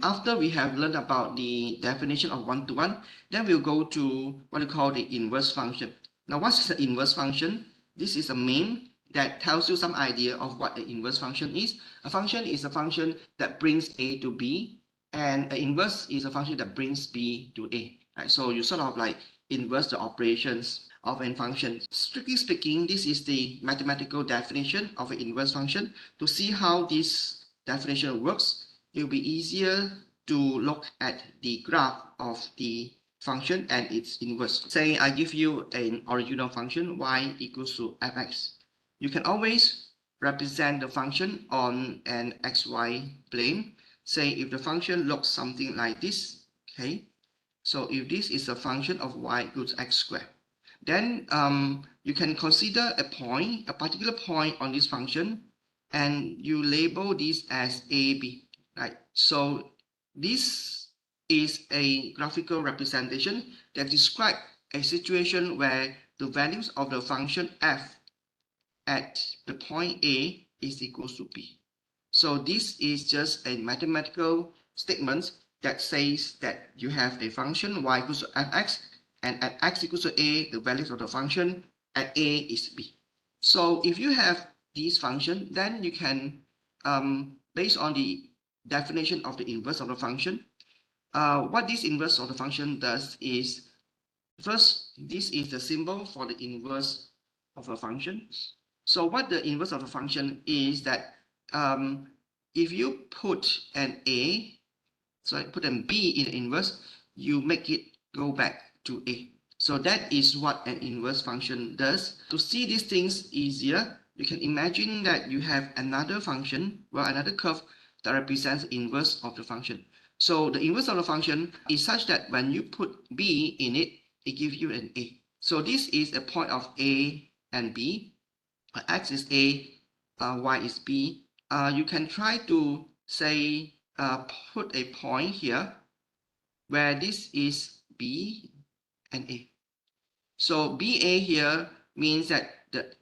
After we have learned about the definition of one-to-one, then we'll go to what we call the inverse function. Now, what's the inverse function? This is a meme that tells you some idea of what the inverse function is. A function is a function that brings A to B, and an inverse is a function that brings B to A. Right? So you sort of like inverse the operations of a function. Strictly speaking, this is the mathematical definition of an inverse function. To see how this definition works, it will be easier to look at the graph of the function and its inverse. Say I give you an original function y equals to fx. You can always represent the function on an xy plane. Say if the function looks something like this, okay? So if this is a function of y equals x squared, then you can consider a point, a particular point on this function, and you label this as AB, right? So this is a graphical representation that describes a situation where the values of the function f at the point A is equals to B. So this is just a mathematical statement that says that you have a function y equals to fx, and at x equals to a, the values of the function at a is b. So if you have this function, then you can, based on the definition of the inverse of the function, what this inverse of the function does is, first, this is the symbol for the inverse of a function. So what the inverse of a function is that if you put an A, so I put an B in the inverse, you make it go back to A. So that is what an inverse function does. To see these things easier, you can imagine that you have another function, well, another curve that represents the inverse of the function. So the inverse of the function is such that when you put B in it, it gives you an A. So this is a point of A and B. X is A, Y is B. You can try to say put a point here where this is B and A. So BA here means that the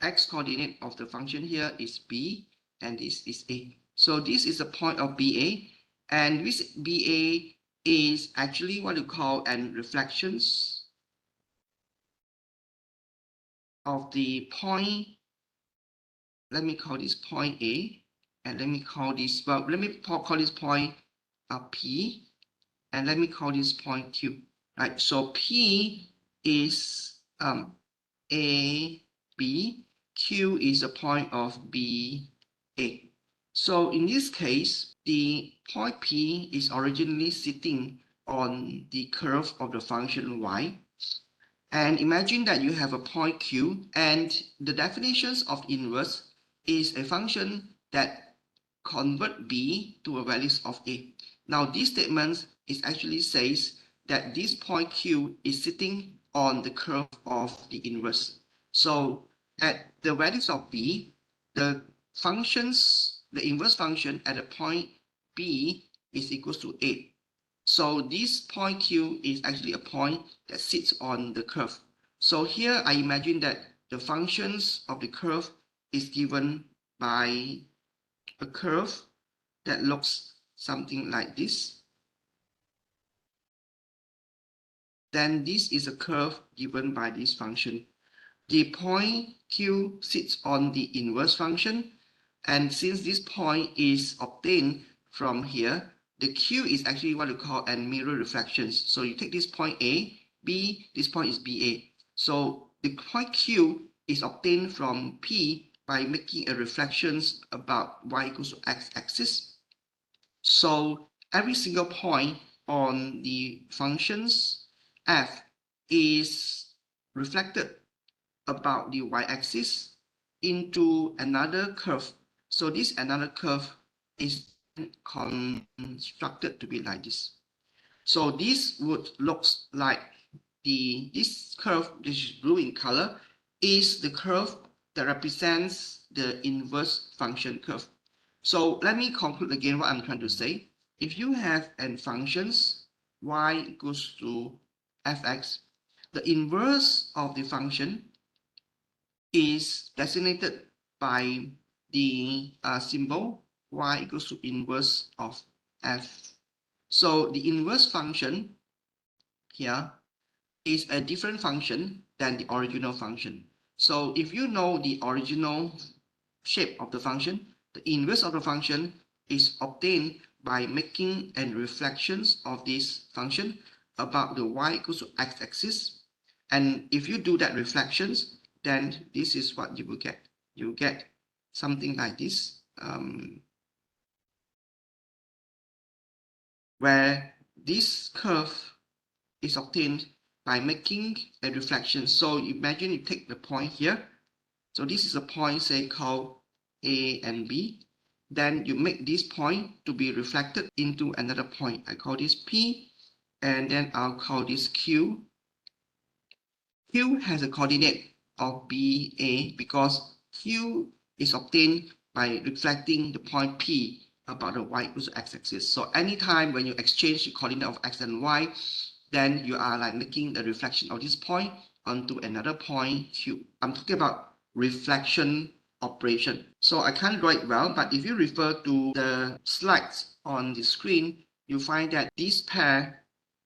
x coordinate of the function here is B and this is A. So this is a point of BA, and this BA is actually what you call an reflections of the point. Let me call this point A, and let me call this, well, let me call this point P, and let me call this point Q, right? So P is A, B, Q is a point of B, A. So in this case, the point P is originally sitting on the curve of the function y. And imagine that you have a point Q, and the definitions of inverse is a function that convert B to a values of A. Now this statement is actually says that this point Q is sitting on the curve of the inverse. So at the values of B, the inverse function at the point B is equals to A. So this point Q is actually a point that sits on the curve. So here I imagine that the functions of the curve is given by a curve that looks something like this. Then this is a curve given by this function. The point Q sits on the inverse function, and since this point is obtained from here, the Q is actually what we call a mirror reflections. So you take this point A, B, this point is BA. So the point Q is obtained from P by making a reflections about y equals to x axis. So every single point on the functions f is reflected about the y-axis into another curve. So this another curve is constructed to be like this. So this would looks like this curve, which is blue in color, is the curve that represents the inverse function curve. So let me conclude again what I'm trying to say. If you have n functions y equals to fx, the inverse of the function is designated by the symbol y equals to inverse of f So the inverse function here is a different function than the original function. So if you know the original shape of the function, the inverse of the function is obtained by making a reflections of this function about the y equals to x-axis. And if you do that reflections, then this is what you will get. You get something like this, where this curve is obtained by making a reflection. So imagine you take the point here. So this is a point, say, called A and B. Then you make this point to be reflected into another point. I call this P, and then I'll call this Q. Q has a coordinate of BA because Q is obtained by reflecting the point P about the y equals to x-axis. So anytime when you exchange the coordinate of x and y, then you are like making the reflection of this point onto another point Q. I'm talking about reflection operation. So I can't draw it well, but if you refer to the slides on the screen, you find that this pair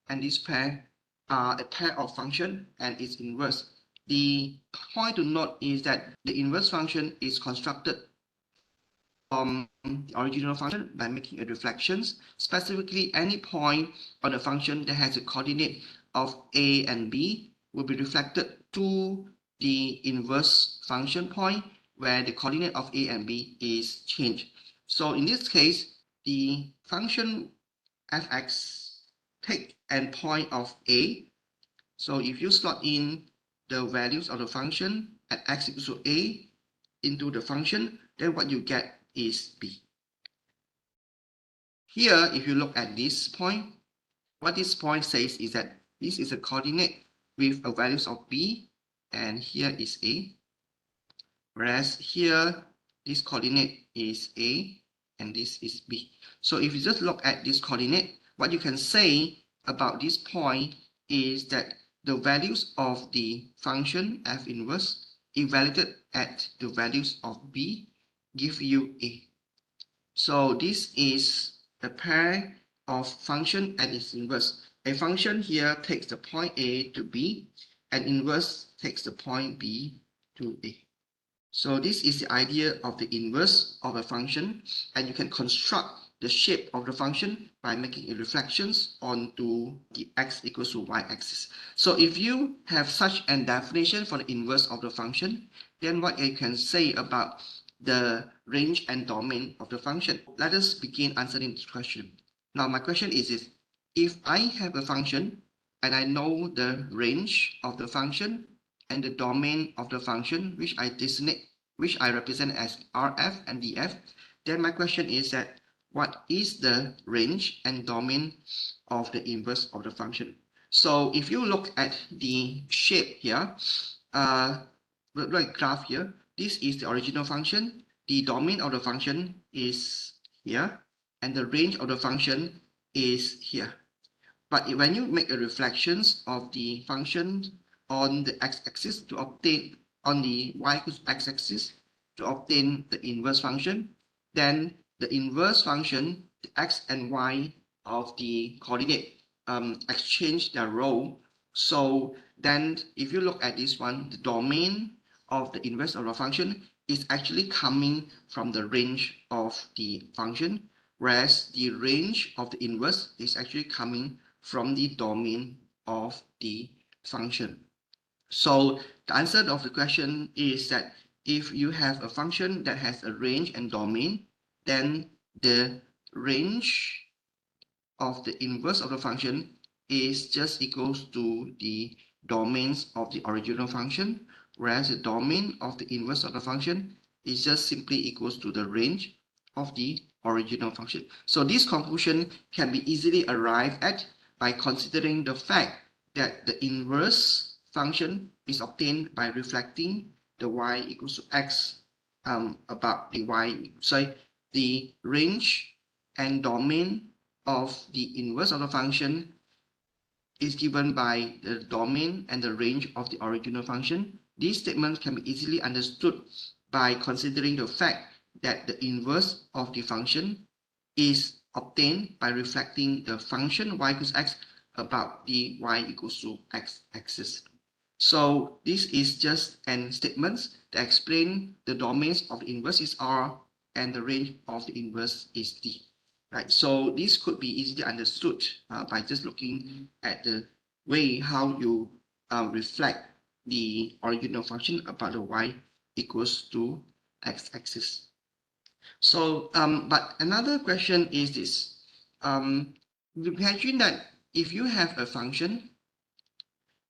and this pair are a pair of function and its inverse. The point to note is that the inverse function is constructed from the original function by making a reflections. Specifically, any point on the function that has a coordinate of a and b will be reflected to the inverse function point where the coordinate of a and b is changed. So in this case, the function fx take an point of a. So if you slot in the values of the function at x equals to a into the function, then what you get is b. Here, if you look at this point, what this point says is that this is a coordinate with a values of b, and here is a. Whereas here, this coordinate is a, and this is b. So if you just look at this coordinate, what you can say about this point is that the values of the function f inverse evaluated at the values of b give you a. So this is a pair of function and its inverse. A function here takes the point a to b, and inverse takes the point b to a. So this is the idea of the inverse of a function, and you can construct the shape of the function by making reflections onto the x equals to y axis. So if you have such a definition for the inverse of the function, then what you can say about the range and domain of the function. Let us begin answering this question. Now my question is if I have a function and I know the range of the function and the domain of the function, which I represent as Rf and Df, then my question is that what is the range and domain of the inverse of the function? So if you look at the shape here, graph here, this is the original function. The domain of the function is here, and the range of the function is here. But when you make a reflections of the function on the x-axis to obtain on the y equals x-axis to obtain the inverse function, then the inverse function, the x and y of the coordinate exchange their role. So then if you look at this one, the domain of the inverse of the function is actually coming from the range of the function, whereas the range of the inverse is actually coming from the domain of the function. So the answer of the question is that if you have a function that has a range and domain, then the range of the inverse of the function is just equals to the domains of the original function, whereas the domain of the inverse of the function is just simply equals to the range of the original function. So this conclusion can be easily arrived at by considering the fact that the inverse function is obtained by reflecting the y equals to x about the y. So the range and domain of the inverse of the function is given by the domain and the range of the original function. These statements can be easily understood by considering the fact that the inverse of the function is obtained by reflecting the function y equals x about the y equals to x axis. So this is just an statement that explain the domains of the inverse is R and the range of the inverse is D. Right, so this could be easily understood by just looking at the way how you reflect the original function about the y equals to x-axis. So, but another question is this. Imagine that if you have a function,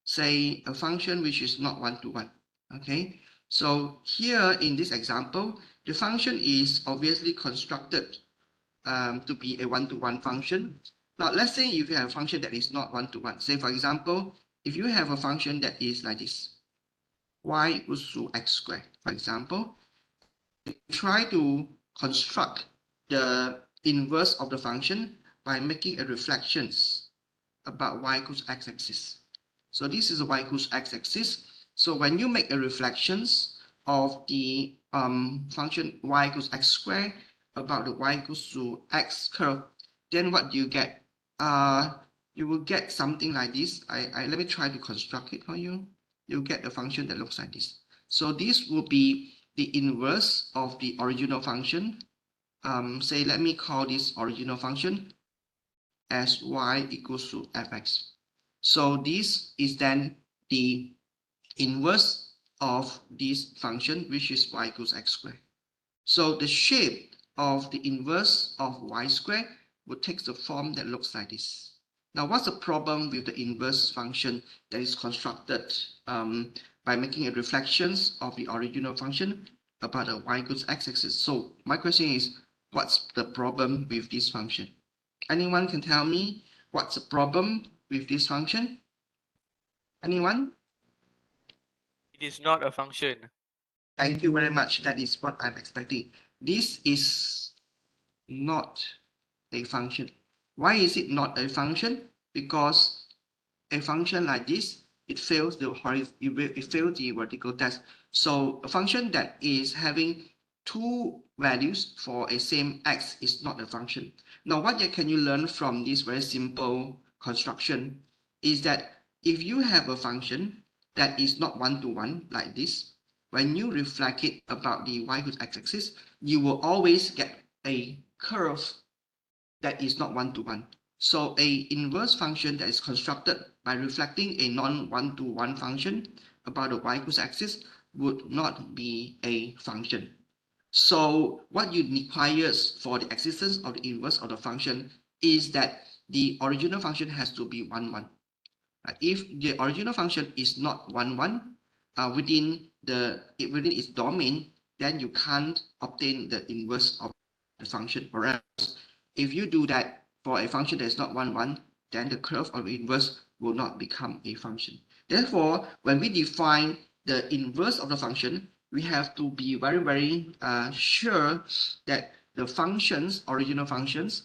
say a function which is not one-to-one, okay? So here in this example, the function is obviously constructed to be a one-to-one function. Now, let's say if you have a function that is not one-to-one. Say, for example, if you have a function that is like this, y equals to x squared, for example, try to construct the inverse of the function by making a reflections about y equals x-axis. So this is a y equals x-axis. So when you make a reflections of the function y equals x squared about the y equals to x curve, then what do you get? You will get something like this. Let me try to construct it for you. You'll get a function that looks like this. So this will be the inverse of the original function. Say, let me call this original function as y equals to fx. So this is then the inverse of this function, which is y equals x squared. So the shape of the inverse of y squared would take the form that looks like this. Now, what's the problem with the inverse function that is constructed by making a reflections of the original function about the y equals x-axis? So my question is, what's the problem with this function? Anyone can tell me what's the problem with this function? Anyone? It is not a function. Thank you very much. That is what I'm expecting. This is not a function. Why is it not a function? Because a function like this, it fails the vertical test. So a function that is having two values for a same x is not a function. Now, what can you learn from this very simple construction is that if you have a function that is not one-to-one like this, when you reflect it about the y equals x-axis, you will always get a curve that is not one-to-one. So a inverse function that is constructed by reflecting a non-one-to-one function about the y equals axis would not be a function. So what you requires for the existence of the inverse of the function is that the original function has to be 1, 1. If the original function is not 1, 1 within its domain, then you can't obtain the inverse of the function. Or else, if you do that for a function that is not 1, 1, then the curve of the inverse will not become a function. Therefore, when we define the inverse of the function, we have to be very, very sure that the functions, original functions,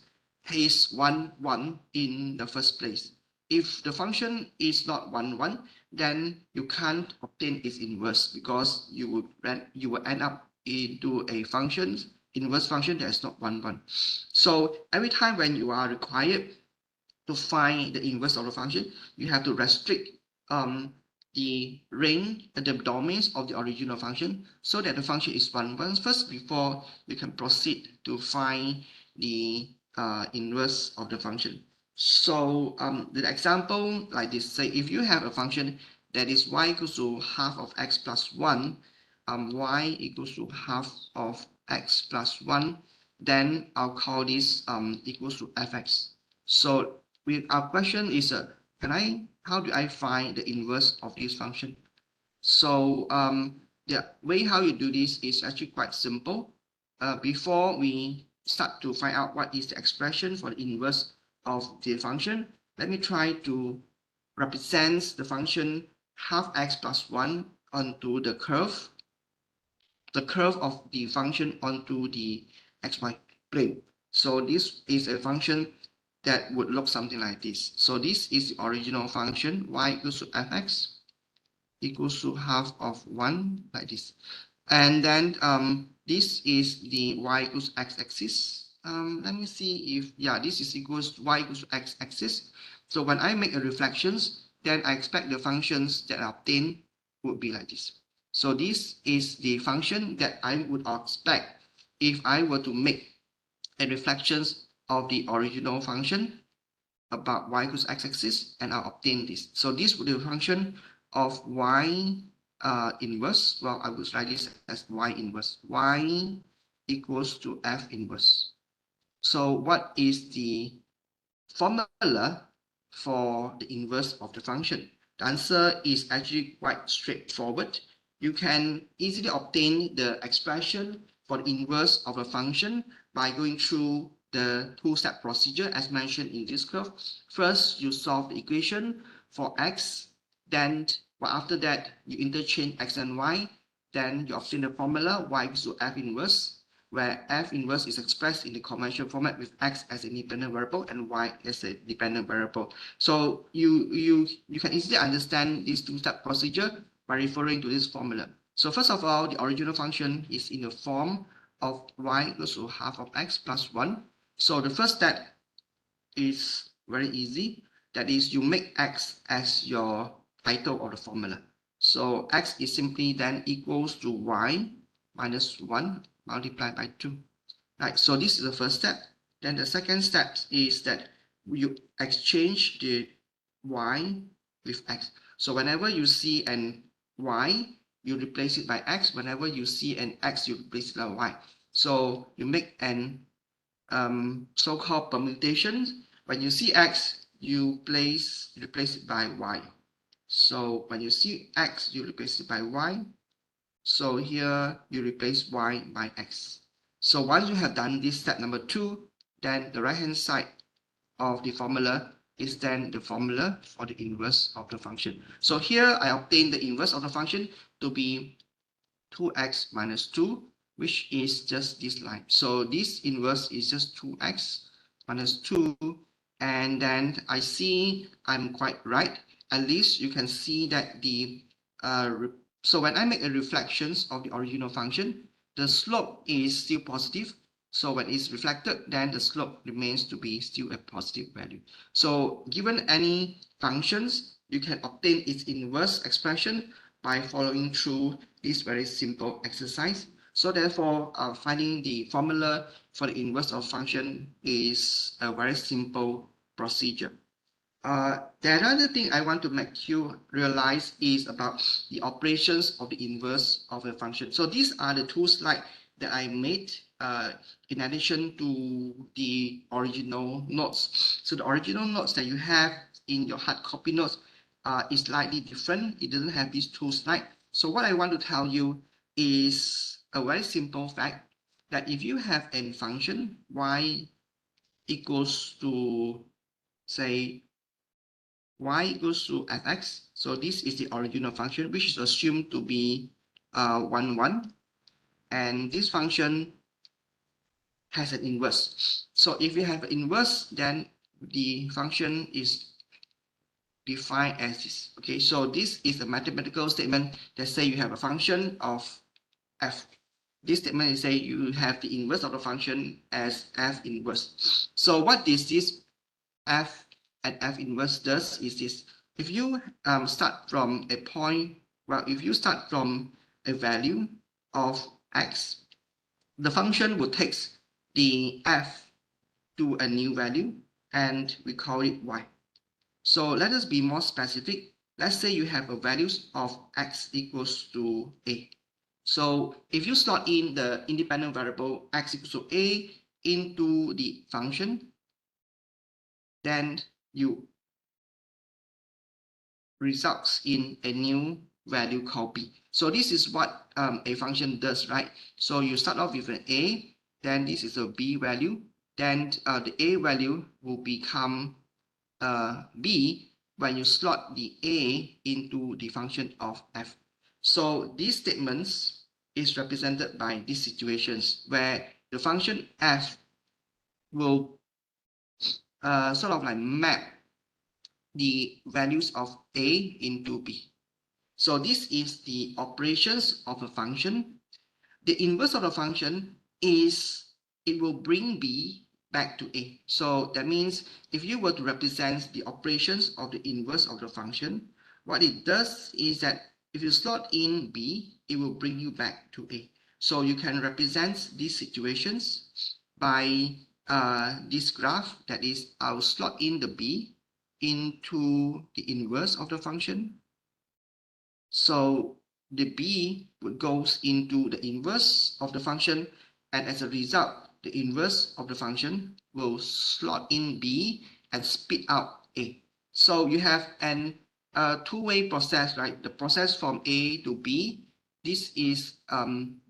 is 1, 1 in the first place. If the function is not 1, 1, then you can't obtain its inverse because you will end up into a inverse function that is not 1, 1. So every time when you are required to find the inverse of the function, you have to restrict the range, the domains of the original function so that the function is 1, 1 first before you can proceed to find the inverse of the function. So the example like this, say if you have a function that is y equals to half of x plus 1, y equals to half of x plus 1, then I'll call this equals to fx. So our question is, how do I find the inverse of this function? So the way how you do this is actually quite simple. Before we start to find out what is the expression for the inverse of the function, let me try to represent the function half x plus 1 onto the curve of the function onto the xy plane. So this is a function that would look something like this. So this is the original function y equals to fx equals to half of 1 like this. And then this is the y equals x-axis. let me see if, yeah, this is equals to y equals to x axis. So when I make a reflections, then I expect the functions that I obtain would be like this. So this is the function that I would expect if I were to make a reflections of the original function about y equals x axis, and I'll obtain this. So this would be a function of y inverse. Well, I would write this as y inverse. Y equals to f inverse. So what is the formula for the inverse of the function? The answer is actually quite straightforward. You can easily obtain the expression for the inverse of a function by going through the two-step procedure as mentioned in this curve. First, you solve the equation for x, then after that, you interchange x and y, then you obtain the formula y equals to f inverse, where f inverse is expressed in the conventional format with x as an independent variable and y as a dependent variable. So you can easily understand this two-step procedure by referring to this formula. So first of all, the original function is in the form of y equals to half of x plus 1. So the first step is very easy. That is, you make x as your title of the formula. So x is simply then equals to y minus 1 multiplied by 2. Right, so this is the first step. Then the second step is that you exchange the y with x. So whenever you see an y, you replace it by x. Whenever you see an x, you replace it by y. So you make an so-called permutation. When you see x, you replace it by y. So when you see x, you replace it by y. So here you replace y by x. So once you have done this step number 2, then the right-hand side of the formula is then the formula for the inverse of the function. So here I obtain the inverse of the function to be 2x minus 2, which is just this line. So this inverse is just 2x minus 2. And then I see I'm quite right. At least you can see that the so when I make a reflections of the original function, the slope is still positive. So when it's reflected, then the slope remains to be still a positive value. So given any functions, you can obtain its inverse expression by following through this very simple exercise. So therefore, finding the formula for the inverse of function is a very simple procedure. The other thing I want to make you realize is about the operations of the inverse of a function. So these are the two slides that I made in addition to the original notes. So the original notes that you have in your hard copy notes is slightly different. It doesn't have these two slides. So what I want to tell you is a very simple fact that if you have a function y equals to, say, y equals to fx. So this is the original function, which is assumed to be 1, 1. And this function has an inverse. So if you have an inverse, then the function is defined as this. Okay, so this is a mathematical statement that say you have a function of f. This statement is say you have the inverse of the function as f inverse. So what is this f and f inverse does is this. If you start from a point, well, if you start from a value of x, the function will take the f to a new value and we call it y. So let us be more specific. Let's say you have a values of x equals to a. So if you slot in the independent variable x equals to a into the function, then you results in a new value called b. So this is what a function does, right? So you start off with an a, then this is a b value, then the a value will become b when you slot the a into the function of f. So these statements is represented by these situations where the function f will sort of like map the values of a into b. So this is the operations of a function. The inverse of the function is it will bring B back to A. So that means if you were to represent the operations of the inverse of the function, what it does is that if you slot in B, it will bring you back to A. So you can represent these situations by this graph, that is, I'll slot in the B into the inverse of the function. So the B would goes into the inverse of the function, and as a result, the inverse of the function will slot in B and spit out A. So you have an two-way process, right? The process from A to B. This is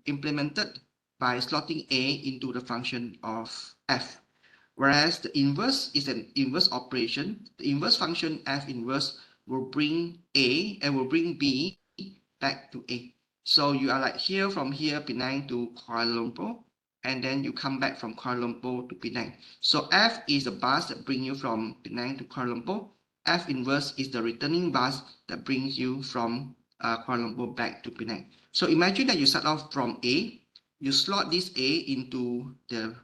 implemented by slotting A into the function of f. Whereas the inverse is an inverse operation. The inverse function f inverse will bring A and will bring B back to A. So you are like here, from here, Penang to Kuala Lumpur, and then you come back from Kuala Lumpur to Penang. So F is the bus that brings you from Penang to Kuala Lumpur. F inverse is the returning bus that brings you from Kuala Lumpur back to Penang. So imagine that you start off from A, you slot this A into the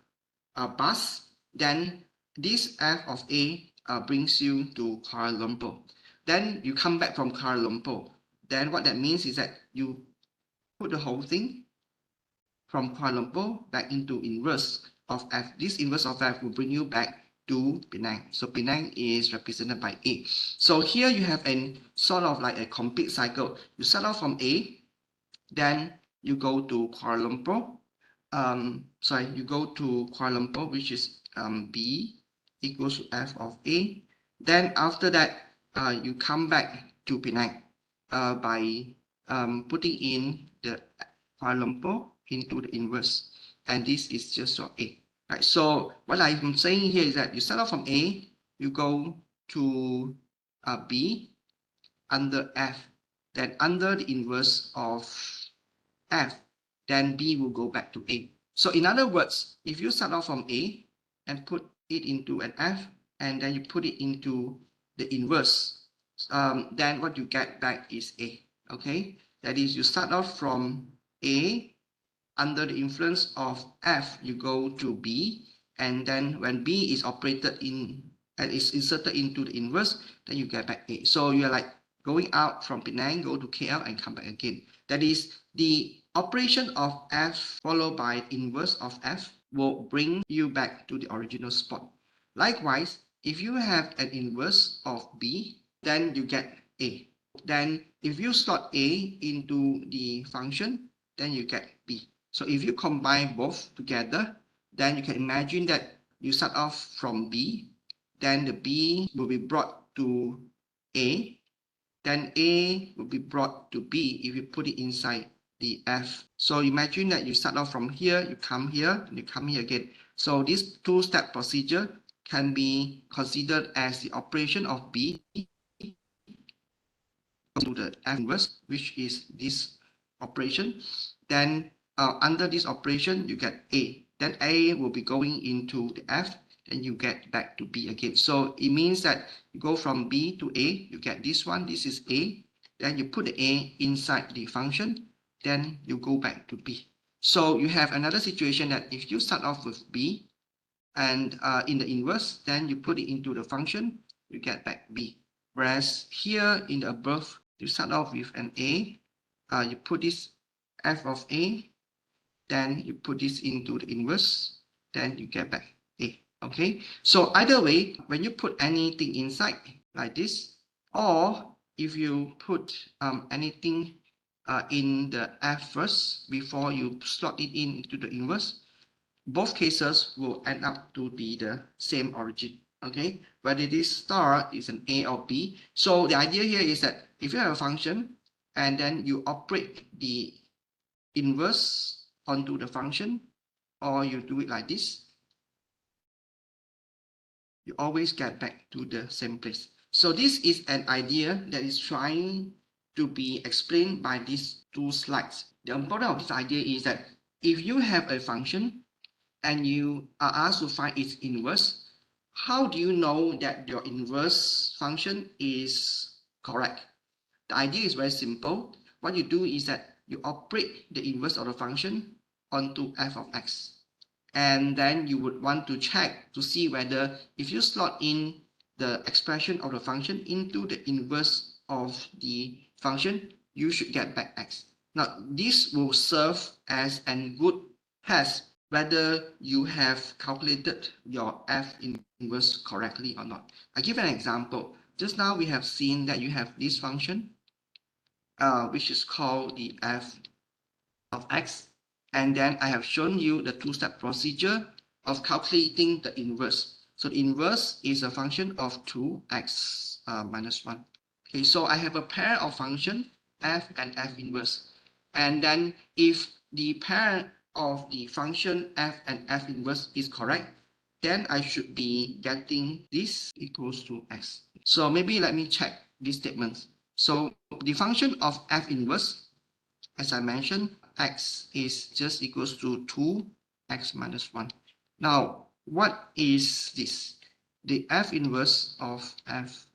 bus, then this F of A brings you to Kuala Lumpur. Then you come back from Kuala Lumpur. Then what that means is that you put the whole thing from Kuala Lumpur back into inverse of F. This inverse of F will bring you back to Penang. So Penang is represented by A. So here you have a sort of like a complete cycle. You start off from A, then you go to Kuala Lumpur. You go to Kuala Lumpur, which is B equals to F of A. Then after that, you come back to Penang by putting in the Kuala Lumpur into the inverse, and this is just for A. Right. So what I'm saying here is that you start off from A, you go to B under F, then under the inverse of F, then B will go back to A. So in other words, if you start off from A and put it into an F, and then you put it into the inverse, then what you get back is A. Okay, that is, you start off from A, under the influence of F, you go to B, and then when B is operated in and is inserted into the inverse, then you get back A. So you're like going out from Penang, go to KL, and come back again. That is, the operation of F followed by inverse of F will bring you back to the original spot. Likewise, if you have an inverse of B, then you get A. Then if you slot A into the function, then you get B. So if you combine both together, then you can imagine that you start off from B, then the B will be brought to A, then A will be brought to B if you put it inside the F. So imagine that you start off from here, you come here, and you come here again. So this two-step procedure can be considered as the operation of B to the F inverse, which is this operation. Then under this operation, you get A. Then A will be going into the F, and you get back to B again. So it means that you go from B to A, you get this one, this is A. Then you put the A inside the function, then you go back to B. So you have another situation that if you start off with B, and in the inverse, then you put it into the function, you get back B. Whereas here in the above, you start off with an A, you put this F of A, then you put this into the inverse, then you get back A. Okay, so either way, when you put anything inside like this, or if you put anything in the F first before you slot it into the inverse, both cases will end up to be the same origin. Okay, whether this star is an A or B. So the idea here is that if you have a function and then you operate the inverse onto the function, or you do it like this, you always get back to the same place. So this is an idea that is trying to be explained by these two slides. The importance of this idea is that if you have a function and you are asked to find its inverse, how do you know that your inverse function is correct? The idea is very simple. What you do is that you operate the inverse of the function onto f of x. And then you would want to check to see whether if you slot in the expression of the function into the inverse of the function, you should get back x. Now, this will serve as a good test whether you have calculated your f inverse correctly or not. I give an example. Just now we have seen that you have this function, which is called the f of x. And then I have shown you the two-step procedure of calculating the inverse. So the inverse is a function of 2x minus 1. Okay, so I have a pair of function f and f inverse. And then if the pair of the function f and f inverse is correct, then I should be getting this equals to x. So maybe let me check these statements. So the function of f inverse, as I mentioned, x is just equals to 2x minus 1. Now, what is this? The f inverse of f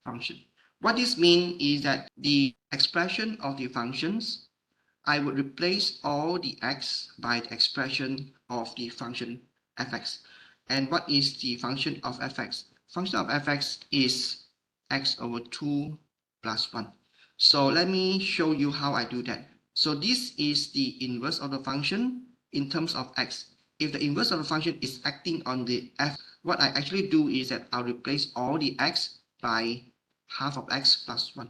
function. What this means is that the expression of the functions, I would replace all the x by the expression of the function fx. And what is the function of fx? Function of fx is x over 2 plus 1. So let me show you how I do that. So this is the inverse of the function in terms of x. If the inverse of the function is acting on the f, what I actually do is that I'll replace all the x by half of x plus 1.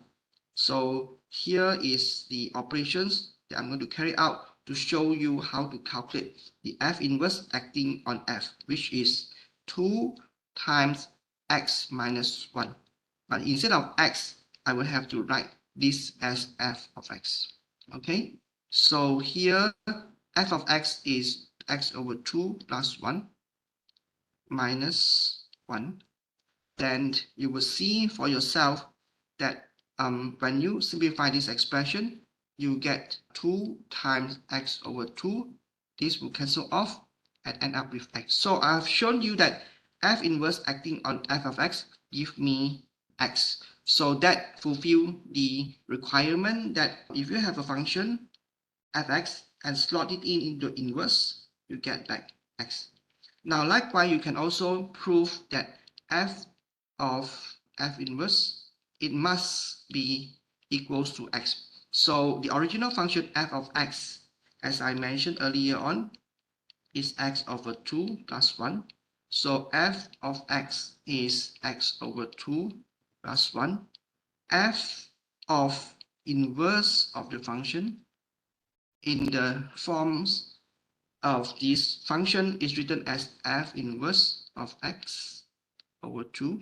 So here is the operations that I'm going to carry out to show you how to calculate the f inverse acting on f, which is 2 times x minus 1. But instead of x, I will have to write this as f of x. Okay, so here f of x is x over 2 plus 1 minus 1. Then you will see for yourself that when you simplify this expression, you get 2 times x over 2. This will cancel off and end up with x. So I've shown you that f inverse acting on f of x give me x. So that fulfill the requirement that if you have a function fx and slot it in into inverse, you get back x. Now likewise, you can also prove that f of f inverse, it must be equals to x. So the original function f of x, as I mentioned earlier on, is x over 2 plus 1. So f of x is x over 2 plus 1. F of inverse of the function in the forms of this function is written as f inverse of x over 2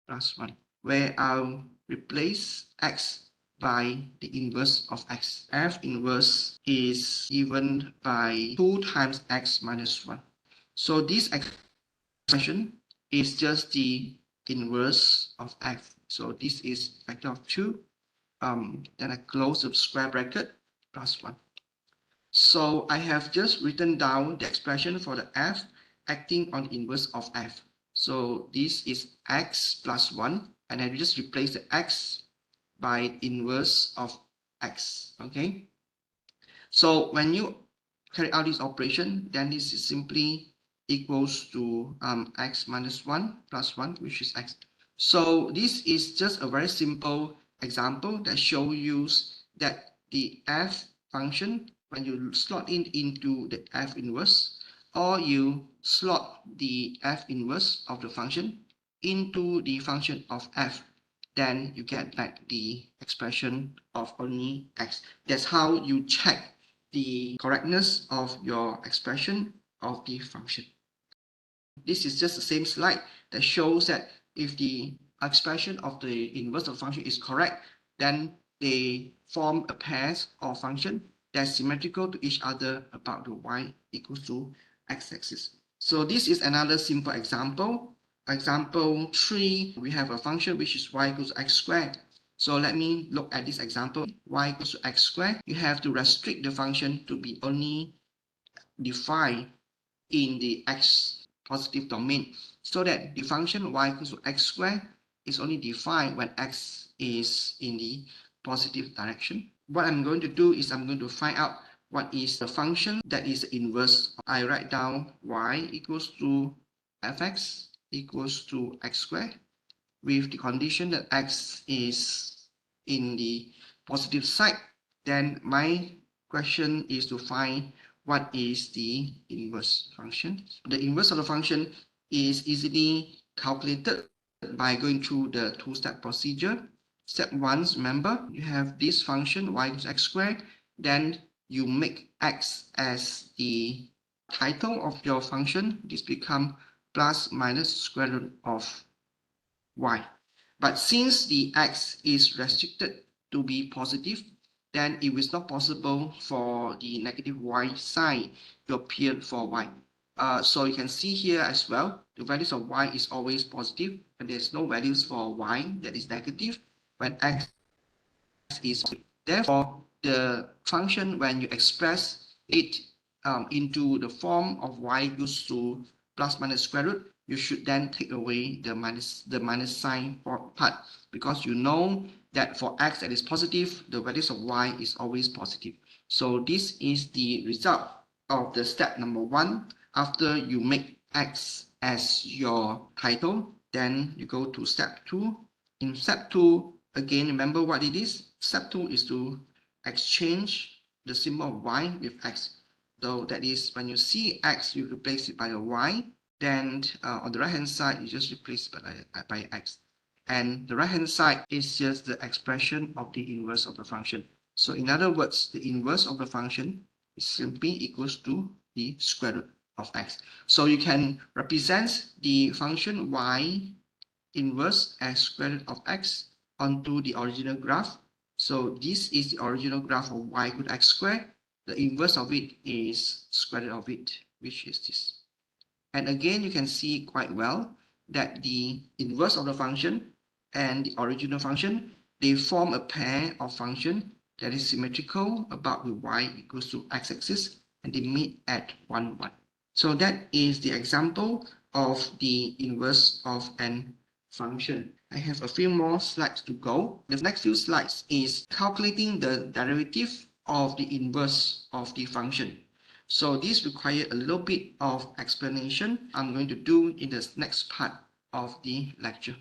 plus 1, where I'll replace x by the inverse of x. F inverse is given by 2 times x minus 1. So this expression is just the inverse of f. So this is factor of 2. Then I close the square bracket plus 1. So I have just written down the expression for the f acting on inverse of f. So this is x plus 1, and I just replace the x by inverse of x. Okay. So when you carry out this operation, then this is simply equals to x minus 1 plus 1, which is x. So this is just a very simple example that shows you that the f function, when you slot in into the f inverse, or you slot the f inverse of the function into the function of f, then you get back the expression of only x. That's how you check the correctness of your expression of the function. This is just the same slide that shows that if the expression of the inverse of the function is correct, then they form a pair of function that's symmetrical to each other about the y equals to x-axis. So this is another simple example. Example 3, we have a function which is y equals to x squared. So let me look at this example. Y equals to x squared. You have to restrict the function to be only defined in the x positive domain, so that the function y equals to x squared is only defined when x is in the positive direction. What I'm going to do is I'm going to find out what is the function that is the inverse. I write down y equals to fx equals to x squared with the condition that x is in the positive side. Then my question is to find what is the inverse function. The inverse of the function is easily calculated by going through the two-step procedure. Step 1, remember, you have this function y equals x squared. Then you make x as the title of your function. This becomes plus minus square root of y. But since the x is restricted to be positive, then it is not possible for the negative y sign to appear for y. So you can see here as well, the values of y is always positive, and there's no values for y that is negative when x is positive. Therefore, the function, when you express it into the form of y equals to plus minus square root, you should then take away the minus sign part, because you know that for x that is positive, the values of y is always positive. So this is the result of the step number 1. After you make x as your title, then you go to step 2. In step 2, again, remember what it is. Step 2 is to exchange the symbol of y with x. So that is, when you see x, you replace it by a y. Then on the right hand side, you just replace it by x. And the right hand side is just the expression of the inverse of the function. So in other words, the inverse of the function is simply equals to the square root of x. So you can represent the function y inverse as square root of x onto the original graph. So this is the original graph of y equal to x squared. The inverse of it is square root of it, which is this. And again, you can see quite well that the inverse of the function and the original function, they form a pair of function that is symmetrical about with y equals to x-axis, and they meet at 1, 1. So that is the example of the inverse of an function. I have a few more slides to go. The next few slides is calculating the derivative of the inverse of the function. So this requires a little bit of explanation I'm going to do in the next part of the lecture.